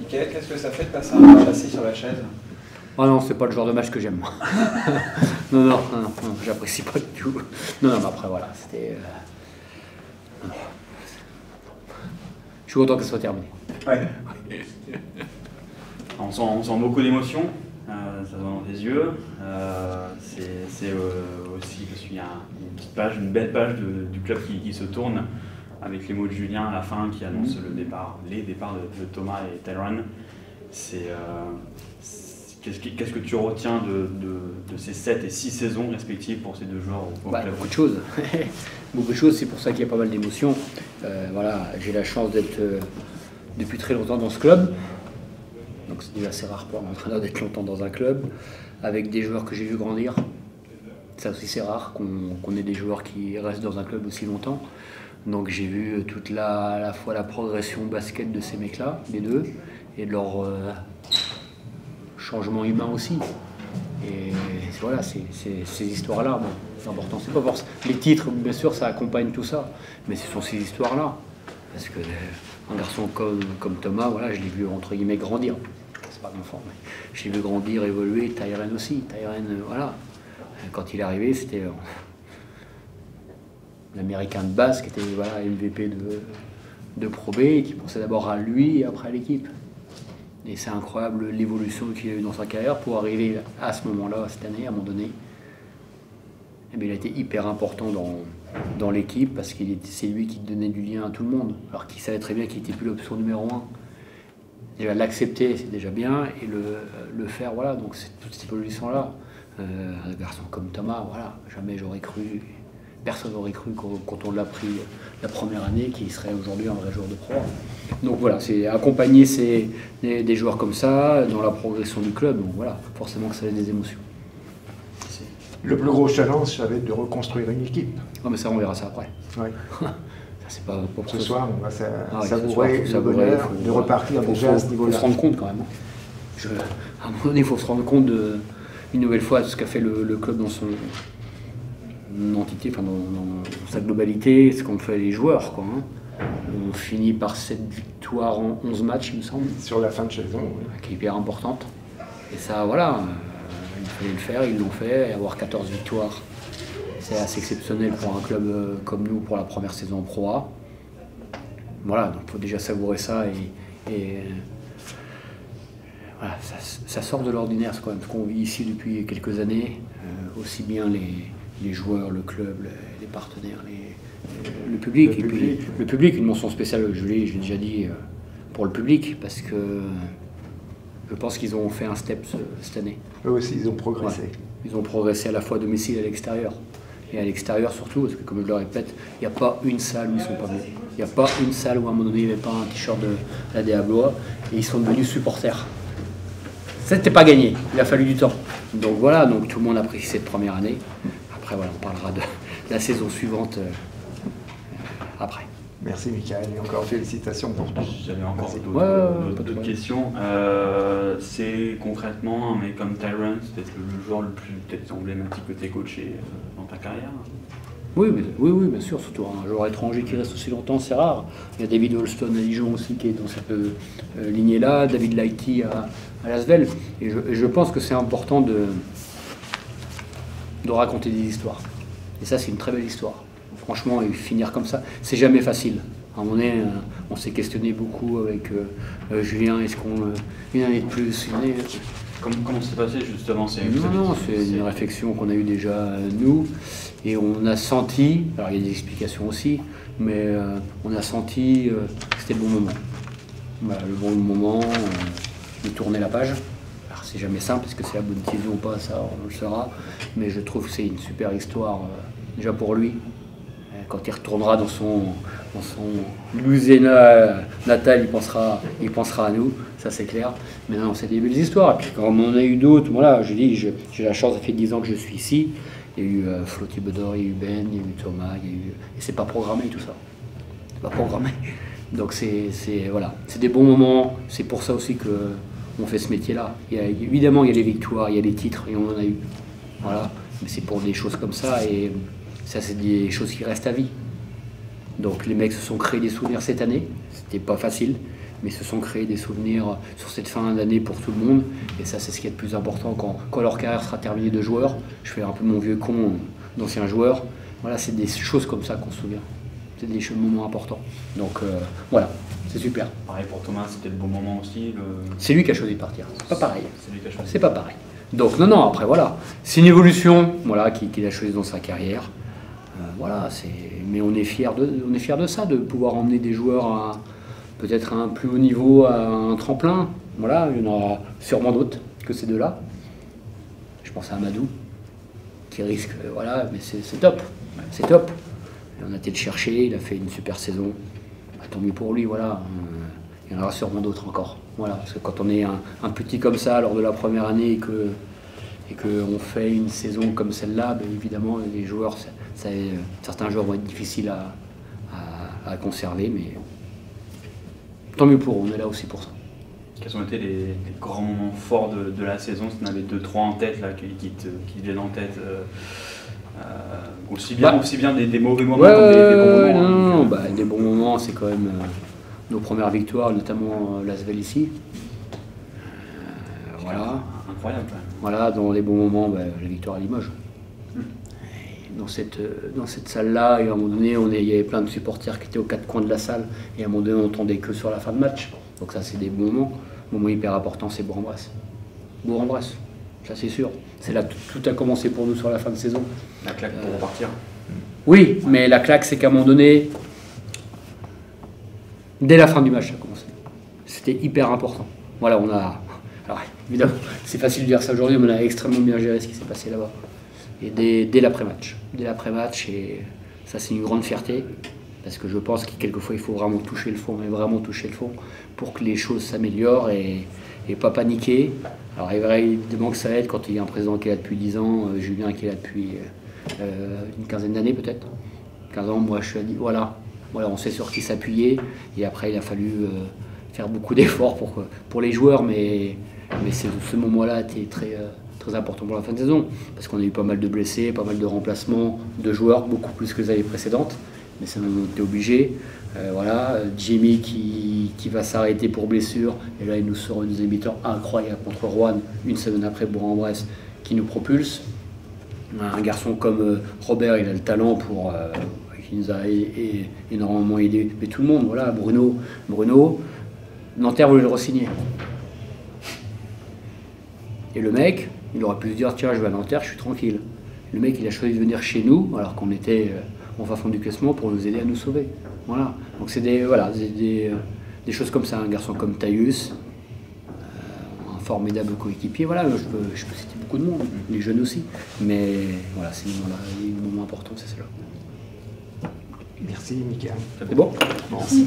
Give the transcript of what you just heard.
Mickaël, qu'est-ce que ça fait de passer un match assis sur la chaise? Ah non, c'est pas le genre de match que j'aime, moi. Non, j'apprécie pas du tout. Non, mais après, voilà, c'était... Je suis content que ce soit terminé. Ouais. On sent beaucoup d'émotion, ça se voit dans tes yeux. C'est aussi parce qu'il y a une petite page, une belle page du club qui se tourne avec les mots de Julien à la fin qui annonce les départs de Thomas et Tyron. Qu'est-ce que tu retiens de ces 7 et 6 saisons respectives pour ces deux joueurs au club? Beaucoup de choses. Beaucoup de choses, c'est pour ça qu'il y a pas mal d'émotions. Voilà, j'ai la chance d'être depuis très longtemps dans ce club. Donc c'est déjà assez rare pour un entraîneur d'être longtemps dans un club, avec des joueurs que j'ai vu grandir. Ça aussi c'est rare qu'on ait des joueurs qui restent dans un club aussi longtemps. Donc j'ai vu toute à la fois la progression basket de ces mecs-là, les deux, et de leur changement humain aussi. Et voilà, ces histoires-là, bon, c'est important. C'est pas forcément les titres, bien sûr, ça accompagne tout ça, mais ce sont ces histoires-là. Parce que un garçon comme Thomas, voilà, je l'ai vu entre guillemets grandir. C'est pas un enfant, mais je l'ai vu grandir, évoluer. Tyron aussi. Tyron, voilà. Quand il est arrivé, c'était l'Américain de base qui était voilà, MVP de Pro B et qui pensait d'abord à lui et après à l'équipe. Et c'est incroyable l'évolution qu'il a eu dans sa carrière pour arriver à ce moment-là, cette année, à un moment donné. Et bien, il a été hyper important dans l'équipe parce que c'est lui qui donnait du lien à tout le monde. Alors qu'il savait très bien qu'il n'était plus l'option numéro 1. Déjà l'accepter, c'est déjà bien, et le faire, voilà. Donc c'est toute cette évolution-là. Un garçon comme Thomas, voilà, jamais j'aurais cru, personne n'aurait cru quand on l'a pris la première année qu'il serait aujourd'hui un vrai joueur de pro. Donc voilà, c'est accompagner des joueurs comme ça dans la progression du club. Donc voilà, forcément que ça a des émotions. Le plus gros challenge, ça va être de reconstruire une équipe. Non mais ça, on verra ça après. Oui. Ça, c'est pas pour ce soir, on va savourer le bonheur de repartir déjà à ce niveau-là. Il faut se rendre compte quand même. À un moment donné, il faut se rendre compte une nouvelle fois de ce qu'a fait le club dans son entité, enfin dans sa globalité, ce qu'ont fait les joueurs, quoi, hein. On finit par 7 victoires en 11 matchs, il me semble. Sur la fin de saison, oui. Qui est hyper importante. Et ça, voilà, il fallait le faire, ils l'ont fait, et avoir 14 victoires, c'est assez exceptionnel pour un club comme nous, pour la première saison en Pro A. Voilà, donc il faut déjà savourer ça, et voilà, ça sort de l'ordinaire, c'est quand même ce qu'on vit ici depuis quelques années, aussi bien les joueurs, le club, les partenaires, le public. Le public, une mention spéciale, je l'ai déjà dit, pour le public, parce que je pense qu'ils ont fait un step cette année. Eux aussi, ils ont progressé. Ouais. Ils ont progressé à la fois à domicile et à l'extérieur. Et à l'extérieur surtout, parce que comme je le répète, il n'y a pas une salle où ils ne sont pas venus. Il n'y a pas une salle où à un moment donné, il n'y avait pas un t-shirt de la DA Blois, et ils sont devenus supporters. Ça n'était pas gagné, il a fallu du temps. Donc voilà, donc tout le monde apprécie cette première année. Après, voilà, on parlera de la saison suivante après. Merci Mickaël, et encore félicitations pour tout. J'avais encore d'autres questions. C'est concrètement un mec comme Tyron, c'est peut-être le joueur le plus emblématique que tu as coaché dans ta carrière? Oui, bien sûr, surtout un joueur étranger qui reste aussi longtemps, c'est rare. Il y a David Holston à Dijon aussi qui est dans cette lignée-là, David Lighty à Lasvel. Et je pense que c'est important de raconter des histoires. Et ça, c'est une très belle histoire. Franchement, et finir comme ça, c'est jamais facile. À un moment donné, on s'est questionné beaucoup avec Julien, est-ce qu'on une année de plus, une année... Comment c'est passé justement? C'est une réflexion qu'on a eue déjà nous, et on a senti, alors il y a des explications aussi, mais on a senti que c'était le bon moment. Voilà, le bon moment de tourner la page. Alors c'est jamais simple, parce que c'est la bonne saison ou pas, ça on le saura, mais je trouve que c'est une super histoire déjà pour lui. Quand il retournera dans son Louisiana natal, il pensera à nous, ça c'est clair. Mais non, c'est des belles histoires. Et puis quand on en a eu d'autres, voilà, je dis, j'ai la chance, ça fait 10 ans que je suis ici. Il y a eu Flo Thibodeau, il y a eu Ben, il y a eu Thomas, et c'est pas programmé tout ça. C'est pas programmé. Donc voilà, c'est des bons moments. C'est pour ça aussi qu'on fait ce métier-là. Évidemment, il y a les victoires, il y a les titres, et on en a eu. Voilà, mais c'est pour des choses comme ça. Et ça, c'est des choses qui restent à vie. Donc les mecs se sont créés des souvenirs cette année. C'était pas facile, mais se sont créés des souvenirs sur cette fin d'année pour tout le monde. Et ça, c'est ce qui est le plus important quand leur carrière sera terminée de joueur. Je fais un peu mon vieux con d'ancien joueur. Voilà, c'est des choses comme ça qu'on se souvient. C'est des moments importants. Donc voilà, c'est super. Pareil pour Thomas, c'était le bon moment aussi. C'est lui qui a choisi de partir. C'est pas pareil. C'est lui qui a choisi. C'est pas pareil. Donc non, après voilà, c'est une évolution, voilà, qu'il a choisi dans sa carrière. Voilà, mais on est fiers de ça, de pouvoir emmener des joueurs à peut-être un plus haut niveau, à un tremplin. Voilà, il y en aura sûrement d'autres que ces deux-là. Je pense à Amadou, qui risque, voilà, mais c'est top, c'est top. Et on a été le chercher, il a fait une super saison. Bah, tant mieux pour lui, voilà. Il y en aura sûrement d'autres encore. Voilà, parce que quand on est un petit comme ça lors de la première année et qu'on fait une saison comme celle-là, ben évidemment, les joueurs, certains joueurs vont être difficiles à conserver, mais tant mieux pour eux, on est là aussi pour ça. Quels ont été les grands moments forts de la saison? Si tu en avais 2-3 en tête là, qui te viennent en tête, aussi bien des mauvais moments que des bons moments. Non, des bons moments, c'est quand même nos premières victoires, notamment l'Asvel ici. Voilà. Incroyable quand même. Voilà, dans les bons moments, la victoire à Limoges. Et dans cette salle-là, et à un moment donné, il y avait plein de supporters qui étaient aux quatre coins de la salle, et à un moment donné, on n'entendait que sur la fin de match. Donc ça, c'est des bons moments. Le moment hyper important, c'est Bourg-en-Bresse. Bourg-en-Bresse, ça c'est sûr. C'est là que tout a commencé pour nous sur la fin de saison. La claque pour repartir. Oui, mais la claque, c'est qu'à un moment donné, dès la fin du match, ça a commencé. C'était hyper important. Voilà, on a... Alors, évidemment, c'est facile de dire ça aujourd'hui, mais on a extrêmement bien géré ce qui s'est passé là-bas. Et dès l'après-match. Dès l'après-match, et ça, c'est une grande fierté. Parce que je pense que quelquefois, il faut vraiment toucher le fond, mais vraiment toucher le fond, pour que les choses s'améliorent et pas paniquer. Alors, évidemment que ça aide quand il y a un président qui est là depuis 10 ans, Julien qui est là depuis une quinzaine d'années peut-être. 15 ans, moi, je suis dit, voilà, on sait sur qui s'appuyer. Et après, il a fallu faire beaucoup d'efforts pour les joueurs, mais ce moment-là a été très important pour la fin de saison, parce qu'on a eu pas mal de blessés, pas mal de remplacements de joueurs, beaucoup plus que les années précédentes. Mais ça, on était obligé. Voilà, Jimmy qui va s'arrêter pour blessure, et là il nous sort une deuxième mi-temps incroyable contre Roanne, une semaine après Bourg-en-Bresse, qui nous propulse. Un garçon comme Robert, il a le talent qui nous a énormément aidé, mais tout le monde, voilà, Bruno, Nanterre voulait le re-signer. Et le mec, il aurait pu se dire, tiens, je vais à Nanterre, je suis tranquille. Le mec, il a choisi de venir chez nous, alors qu'on était en fin du classement, pour nous aider à nous sauver. Voilà. Donc c'est des choses comme ça. Un garçon comme Taïus, un formidable coéquipier. Voilà, je peux citer beaucoup de monde, les jeunes aussi. Mais voilà, c'est les moments importants, c'est cela. Merci, Mickaël. C'est bon? Merci.